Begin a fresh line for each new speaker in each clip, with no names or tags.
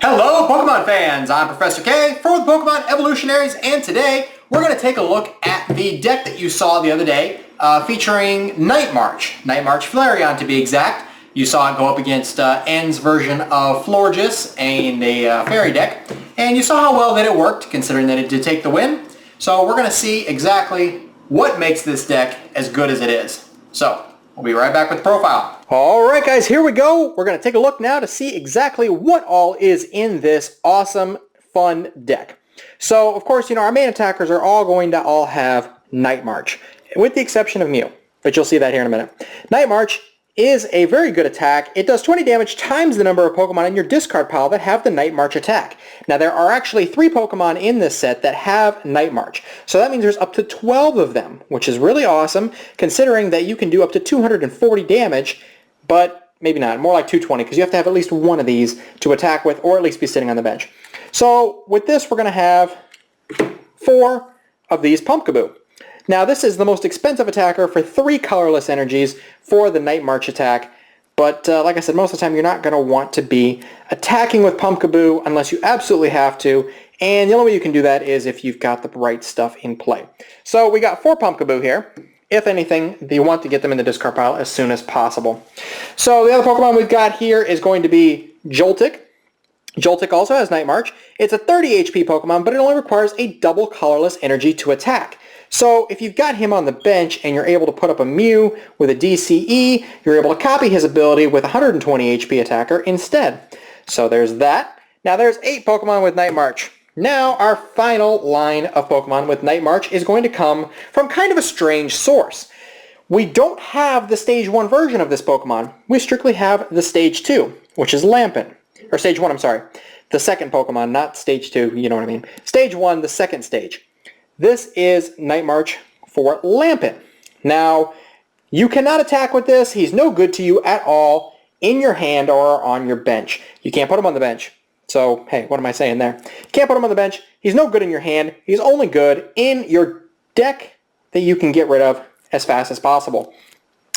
Hello Pokemon fans, I'm Professor K for the Pokemon Evolutionaries, and today we're going to take a look at the deck that you saw the other day featuring Night March Flareon to be exact. You saw it go up against N's version of Florges in a fairy deck, and you saw how well that it worked considering that it did take the win. So we're going to see exactly what makes this deck as good as it is. So we'll be right back with the profile. Alright guys, here we go. We're going to take a look now to see exactly what all is in this awesome, fun deck. So, of course, our main attackers are all going to all have Night March, with the exception of Mew, but you'll see that here in a minute. Night March is a very good attack. It does 20 damage times the number of Pokemon in your discard pile that have the Night March attack. Now, there are actually 3 Pokemon in this set that have Night March, so that means there's up to 12 of them, which is really awesome, considering that you can do up to 240 damage, but maybe not, more like 220, because you have to have at least one of these to attack with, or at least be sitting on the bench. So with this, we're going to have 4 of these Pumpkaboo. Now this is the most expensive attacker for 3 colorless energies for the Night March attack, but like I said, most of the time you're not going to want to be attacking with Pumpkaboo unless you absolutely have to, and the only way you can do that is if you've got the right stuff in play. So we got 4 Pumpkaboo here. If anything, you want to get them in the discard pile as soon as possible. So the other Pokemon we've got here is going to be Joltik. Joltik also has Night March. It's a 30 HP Pokemon, but it only requires a double colorless energy to attack. So if you've got him on the bench and you're able to put up a Mew with a DCE, you're able to copy his ability with 120 HP attacker instead. So there's that. Now there's 8 Pokemon with Night March. Now our final line of Pokemon with Night March is going to come from kind of a strange source. We don't have the Stage 1 version of this Pokemon. We strictly have the Stage 2, which is Lampent. Or Stage 1, I'm sorry. The second Pokemon, not Stage 2, you know what I mean. Stage 1, the second stage. This is Night March for Lampent. Now, you cannot attack with this. He's no good to you at all in your hand or on your bench. You can't put him on the bench. So, hey, what am I saying there? You can't put him on the bench. He's no good in your hand. He's only good in your deck that you can get rid of as fast as possible.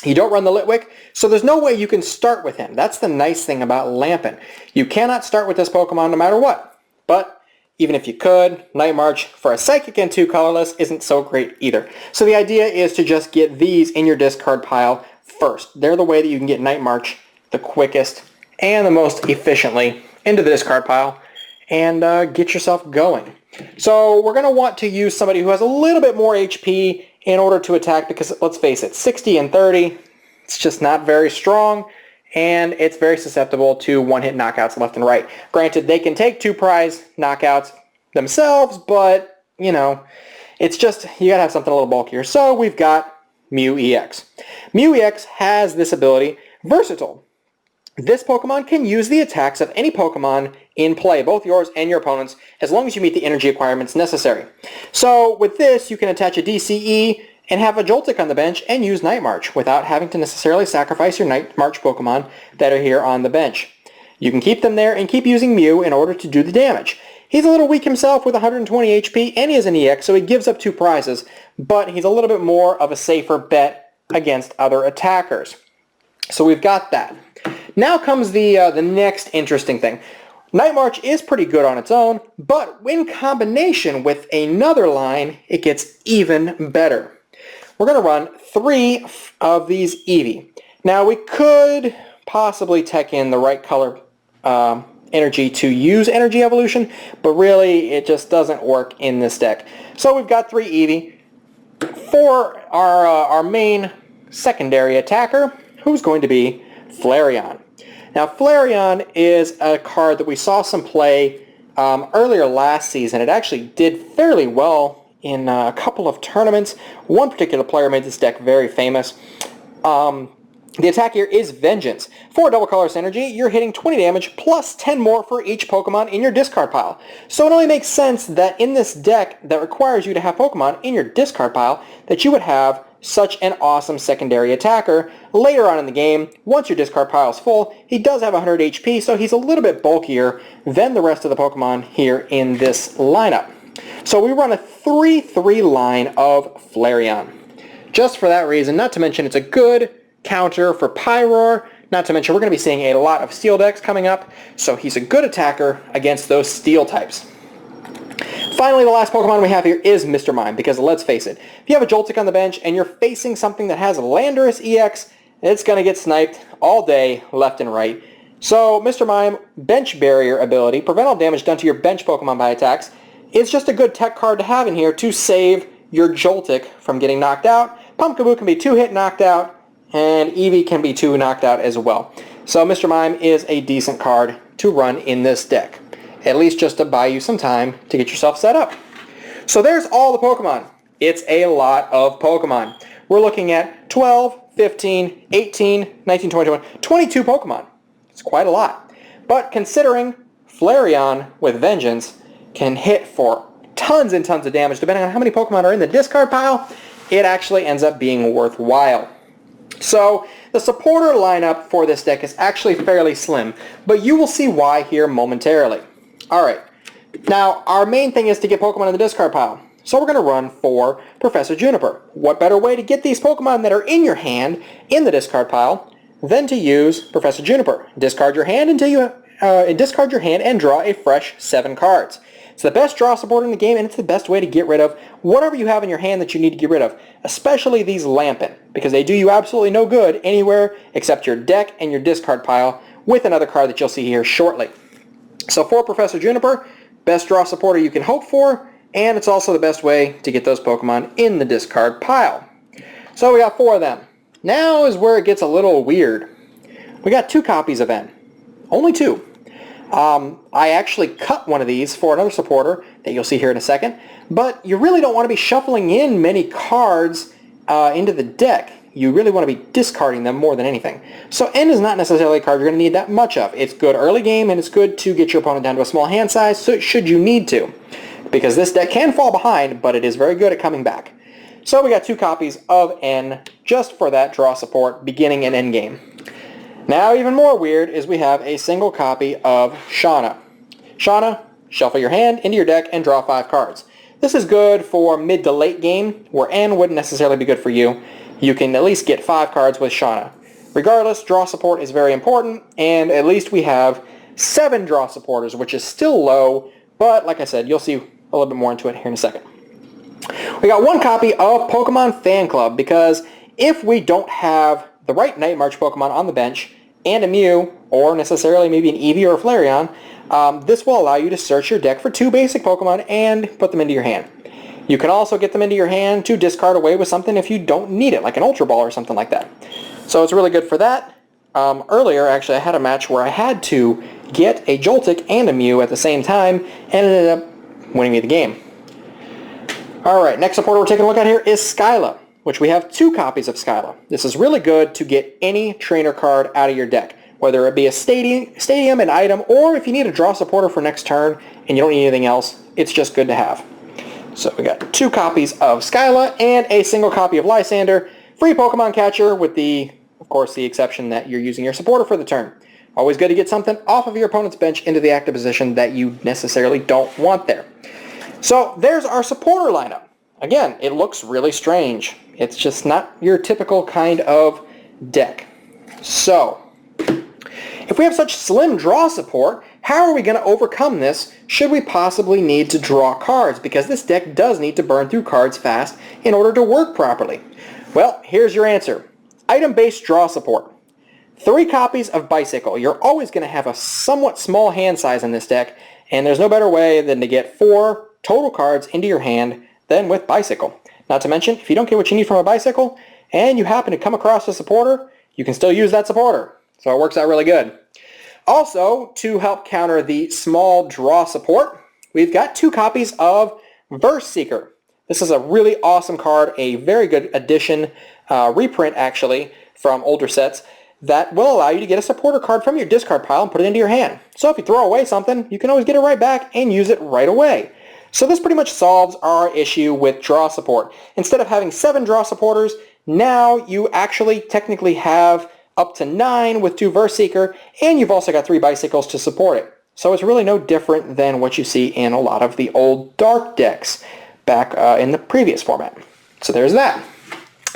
You don't run the Litwick, so there's no way you can start with him. That's the nice thing about Lampent. You cannot start with this Pokemon no matter what. But even if you could, Night March for a Psychic and 2 colorless isn't so great either. So the idea is to just get these in your discard pile first. They're the way that you can get Night March the quickest and the most efficiently into the discard pile and get yourself going. So we're going to want to use somebody who has a little bit more HP in order to attack, because let's face it, 60 and 30, it's just not very strong, and it's very susceptible to one-hit knockouts left and right. Granted, they can take 2 prize knockouts themselves, but, it's just, you gotta have something a little bulkier. So we've got Mew EX. Mew EX has this ability, Versatile. This Pokemon can use the attacks of any Pokemon in play, both yours and your opponent's, as long as you meet the energy requirements necessary. So with this, you can attach a DCE and have a Joltik on the bench and use Night March without having to necessarily sacrifice your Night March Pokemon that are here on the bench. You can keep them there and keep using Mew in order to do the damage. He's a little weak himself with 120 HP, and he is an EX, so he gives up 2 prizes, but he's a little bit more of a safer bet against other attackers. So we've got that. Now comes the next interesting thing. Night March is pretty good on its own, but in combination with another line, it gets even better. We're going to run 3 of these Eevee. Now we could possibly tech in the right color energy to use Energy Evolution, but really it just doesn't work in this deck. So we've got 3 Eevee for our main secondary attacker, who's going to be Flareon. Now Flareon is a card that we saw some play earlier last season. It actually did fairly well in a couple of tournaments. One particular player made this deck very famous. The attack here is Vengeance. For double colorless energy, you're hitting 20 damage plus 10 more for each Pokemon in your discard pile. So it only makes sense that in this deck that requires you to have Pokemon in your discard pile, that you would have such an awesome secondary attacker. Later on in the game, once your discard pile is full, he does have 100 HP, so he's a little bit bulkier than the rest of the Pokemon here in this lineup. So we run a 3-3 line of Flareon. Just for that reason, not to mention it's a good counter for Pyroar, Not to mention, we're going to be seeing a lot of steel decks coming up, so he's a good attacker against those steel types. Finally, the last Pokemon we have here is Mr. Mime, because let's face it, if you have a Joltik on the bench and you're facing something that has Landorus EX, it's going to get sniped all day, left and right. So Mr. Mime, bench barrier ability, prevent all damage done to your bench Pokemon by attacks, is just a good tech card to have in here to save your Joltik from getting knocked out. Pumpkaboo can be 2-hit knocked out, and Eevee can be 2 knocked out as well. So Mr. Mime is a decent card to run in this deck, at least just to buy you some time to get yourself set up. So there's all the Pokemon. It's a lot of Pokemon. We're looking at 12, 15, 18, 19, 20, 21, 22 Pokemon. It's quite a lot. But considering Flareon with Vengeance can hit for tons and tons of damage, depending on how many Pokemon are in the discard pile, it actually ends up being worthwhile. So the supporter lineup for this deck is actually fairly slim, but you will see why here momentarily. Alright, now our main thing is to get Pokemon in the discard pile. So we're going to run for Professor Juniper. What better way to get these Pokemon that are in your hand in the discard pile than to use Professor Juniper? Discard your hand until you discard your hand and draw a fresh 7 cards. It's the best draw support in the game, and it's the best way to get rid of whatever you have in your hand that you need to get rid of, especially these Lampent, because they do you absolutely no good anywhere except your deck and your discard pile with another card that you'll see here shortly. So for Professor Juniper, best draw supporter you can hope for, and it's also the best way to get those Pokemon in the discard pile. So we got 4 of them. Now is where it gets a little weird. We got 2 copies of N. Only 2. I actually cut one of these for another supporter that you'll see here in a second, but you really don't want to be shuffling in many cards into the deck. You really want to be discarding them more than anything. So N is not necessarily a card you're going to need that much of. It's good early game, and it's good to get your opponent down to a small hand size, so should you need to, because this deck can fall behind, but it is very good at coming back. So we got 2 copies of N just for that draw support beginning and end game. Now even more weird is we have a single copy of Shauna. Shauna, shuffle your hand into your deck and draw 5 cards. This is good for mid to late game, where N wouldn't necessarily be good for you. You can at least get 5 cards with Shauna. Regardless, draw support is very important, and at least we have 7 draw supporters, which is still low, but like I said, you'll see a little bit more into it here in a second. We got 1 copy of Pokemon Fan Club, because if we don't have the right Night March Pokemon on the bench, and a Mew, or necessarily maybe an Eevee or a Flareon, this will allow you to search your deck for 2 basic Pokemon and put them into your hand. You can also get them into your hand to discard away with something if you don't need it, like an Ultra Ball or something like that. So it's really good for that. Earlier, actually, I had a match where I had to get a Joltik and a Mew at the same time, and ended up winning me the game. Alright, next supporter we're taking a look at here is Skyla, which we have 2 copies of Skyla. This is really good to get any trainer card out of your deck, whether it be a stadium, an item, or if you need a draw supporter for next turn and you don't need anything else, it's just good to have. So we got 2 copies of Skyla and a single copy of Lysander, free Pokemon catcher with of course, the exception that you're using your supporter for the turn. Always good to get something off of your opponent's bench into the active position that you necessarily don't want there. So there's our supporter lineup. Again, it looks really strange. It's just not your typical kind of deck. So, if we have such slim draw support, how are we going to overcome this should we possibly need to draw cards? Because this deck does need to burn through cards fast in order to work properly. Well, here's your answer. Item-based draw support. 3 copies of Bicycle. You're always going to have a somewhat small hand size in this deck, and there's no better way than to get 4 total cards into your hand than with Bicycle. Not to mention, if you don't get what you need from a Bicycle, and you happen to come across a supporter, you can still use that supporter. So it works out really good. Also, to help counter the small draw support, we've got 2 copies of Verse Seeker. This is a really awesome card, a very good addition, reprint actually, from older sets, that will allow you to get a supporter card from your discard pile and put it into your hand. So if you throw away something, you can always get it right back and use it right away. So this pretty much solves our issue with draw support. Instead of having 7 draw supporters, now you actually technically have up to 9 with 2 Verse Seeker, and you've also got 3 Bicycles to support it. So it's really no different than what you see in a lot of the old Dark decks back in the previous format. So there's that.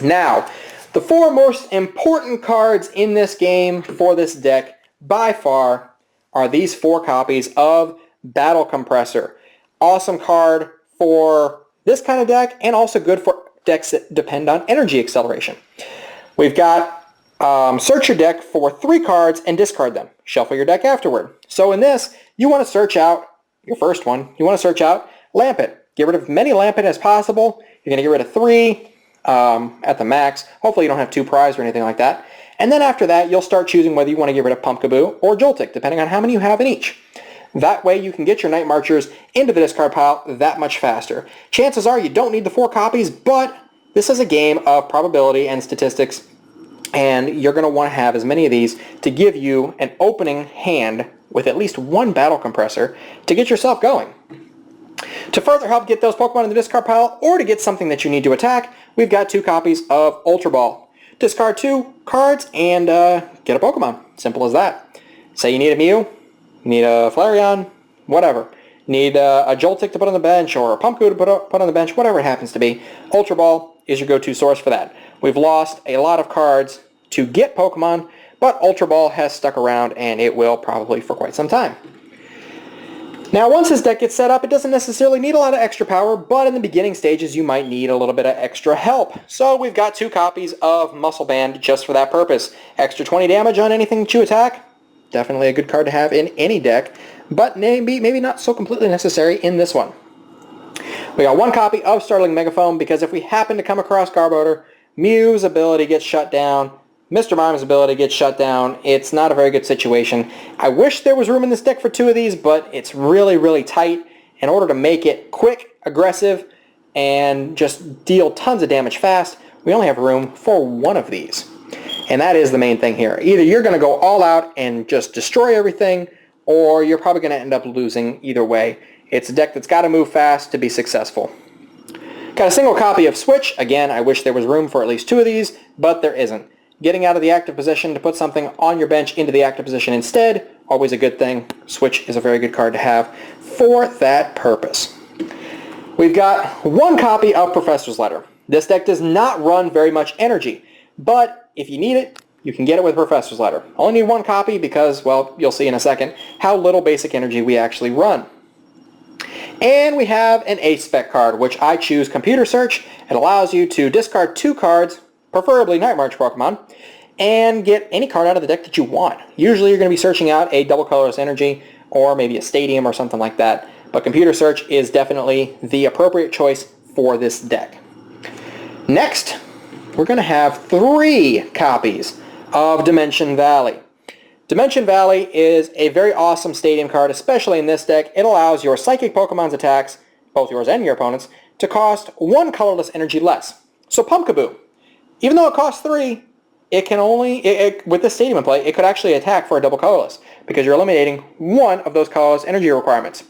Now, The 4 most important cards in this game for this deck, by far, are these 4 copies of Battle Compressor. Awesome card for this kind of deck, and also good for decks that depend on energy acceleration. We've got search your deck for 3 cards and discard them. Shuffle your deck afterward. So in this, you want to search out your first one. You want to search out Lampet. Get rid of as many Lampet as possible. You're going to get rid of 3 at the max. Hopefully you don't have 2 prized or anything like that. And then after that, you'll start choosing whether you want to get rid of Pumpkaboo or Joltik, depending on how many you have in each. That way you can get your Night Marchers into the discard pile that much faster. Chances are you don't need the 4 copies, but this is a game of probability and statistics, and you're going to want to have as many of these to give you an opening hand with at least 1 Battle Compressor to get yourself going. To further help get those Pokemon in the discard pile, or to get something that you need to attack, we've got 2 copies of Ultra Ball. Discard 2 cards and get a Pokemon. Simple as that. Say you need a Mew, you need a Flareon, whatever. Need a Joltik to put on the bench, or a Pumpkaboo to put on the bench, whatever it happens to be. Ultra Ball is your go-to source for that. We've lost a lot of cards to get Pokemon, but Ultra Ball has stuck around, and it will probably for quite some time. Now, once this deck gets set up, it doesn't necessarily need a lot of extra power, but in the beginning stages, you might need a little bit of extra help. So we've got 2 copies of Muscle Band just for that purpose. Extra 20 damage on anything that you attack. Definitely a good card to have in any deck, but maybe not so completely necessary in this one. We got 1 copy of Startling Megaphone, because if we happen to come across Garbodor, Mew's ability gets shut down, Mr. Mime's ability gets shut down. It's not a very good situation. I wish there was room in this deck for 2 of these, but it's really, really tight. In order to make it quick, aggressive, and just deal tons of damage fast, we only have room for 1 of these. And that is the main thing here. Either you're going to go all out and just destroy everything, or you're probably going to end up losing either way. It's a deck that's got to move fast to be successful. Got a single copy of Switch. Again, I wish there was room for at least 2 of these, but there isn't. Getting out of the active position to put something on your bench into the active position instead, always a good thing. Switch is a very good card to have for that purpose. We've got 1 copy of Professor's Letter. This deck does not run very much energy, but if you need it, you can get it with Professor's Letter. Only need 1 copy because, well, you'll see in a second how little basic energy we actually run. And we have an Ace Spec card, which I choose Computer Search. It allows you to discard 2 cards, preferably Night March Pokemon, and get any card out of the deck that you want. Usually you're going to be searching out a double colorless energy, or maybe a stadium or something like that, but Computer Search is definitely the appropriate choice for this deck. Next, we're going to have 3 copies of Dimension Valley. Dimension Valley is a very awesome stadium card, especially in this deck. It allows your Psychic Pokemon's attacks, both yours and your opponent's, to cost 1 colorless energy less. So Pumpkaboo, even though it costs 3, it can only, with this stadium in play, it could actually attack for a double colorless, because you're eliminating 1 of those colorless energy requirements.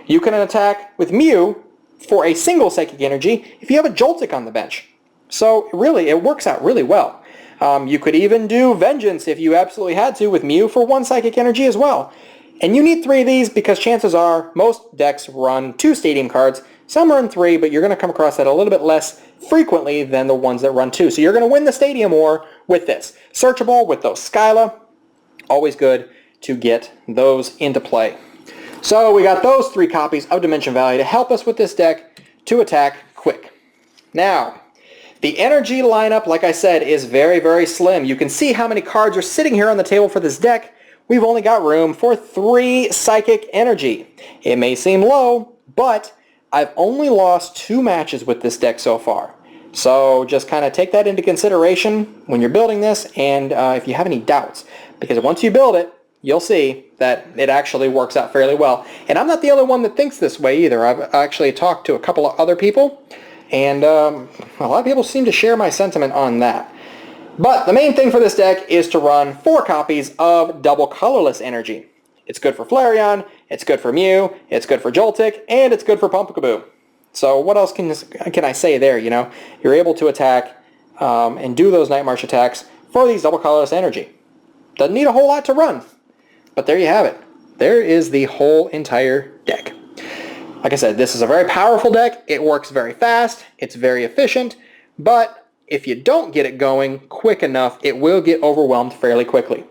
You can attack with Mew for a single Psychic energy if you have a Joltik on the bench. So really, it works out really well. You could even do Vengeance if you absolutely had to with Mew for 1 Psychic energy as well. And you need 3 of these because chances are most decks run 2 stadium cards. Some run 3, but you're going to come across that a little bit less frequently than the ones that run 2. So you're going to win the stadium war with this. Searchable with those Skyla. Always good to get those into play. So we got those 3 copies of Dimension Valley to help us with this deck to attack quick. Now, the energy lineup, like I said, is very, very slim. You can see how many cards are sitting here on the table for this deck. We've only got room for 3 Psychic energy. It may seem low, but I've only lost 2 matches with this deck so far. So just kind of take that into consideration when you're building this, and if you have any doubts. Because once you build it, you'll see that it actually works out fairly well. And I'm not the only one that thinks this way either. I've actually talked to a couple of other people, and a lot of people seem to share my sentiment on that. But the main thing for this deck is to run 4 copies of double colorless energy. It's good for Flareon, it's good for Mew, it's good for Joltik, and it's good for Pumpkaboo. So what else can I say there, you know? You're able to attack and do those Night March attacks for these double colorless energy. Doesn't need a whole lot to run, but there you have it. There is the whole entire deck. Like I said, this is a very powerful deck. It works very fast. It's very efficient, but if you don't get it going quick enough, it will get overwhelmed fairly quickly.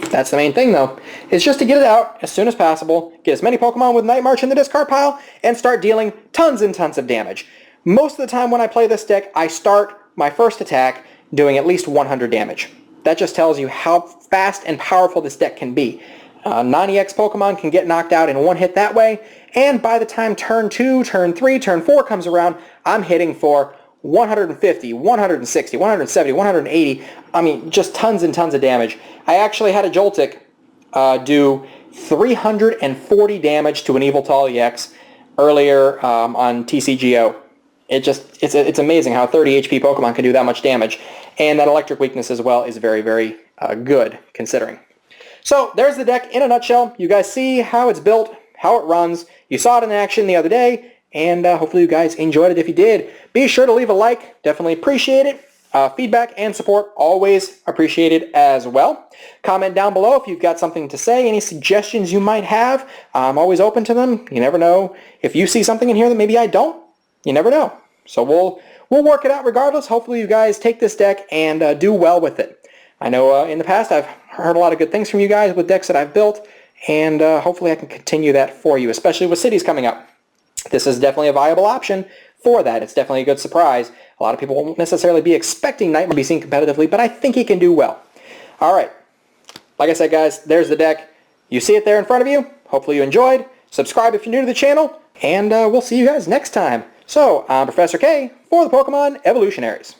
That's the main thing though, is just to get it out as soon as possible, get as many Pokemon with Night March in the discard pile, and start dealing tons and tons of damage. Most of the time when I play this deck, I start my first attack doing at least 100 damage. That just tells you how fast and powerful this deck can be. Non-EX Pokemon can get knocked out in one hit that way, and by the time turn 2, turn 3, turn 4 comes around, I'm hitting for 150, 160, 170, 180, I mean, just tons and tons of damage. I actually had a Joltik do 340 damage to an Eviltal EX earlier on TCGO. It's amazing how 30 HP Pokemon can do that much damage, and that electric weakness as well is very, very good considering. So there's the deck in a nutshell. You guys see how it's built, how it runs. You saw it in action the other day, and hopefully you guys enjoyed it. If you did, be sure to leave a like. Definitely appreciate it. Feedback and support always appreciated as well. Comment down below if you've got something to say, any suggestions you might have. I'm always open to them. You never know. If you see something in here that maybe I don't, you never know. So we'll work it out regardless. Hopefully you guys take this deck and do well with it. I know in the past I've heard a lot of good things from you guys with decks that I've built, and hopefully I can continue that for you, especially with cities coming up. This is definitely a viable option for that. It's definitely a good surprise. A lot of people won't necessarily be expecting Nightmare to be seen competitively, but I think he can do well. Alright, like I said guys, there's the deck. You see it there in front of you. Hopefully you enjoyed. Subscribe if you're new to the channel, and we'll see you guys next time. So, I'm Professor K for the Pokemon Evolutionaries.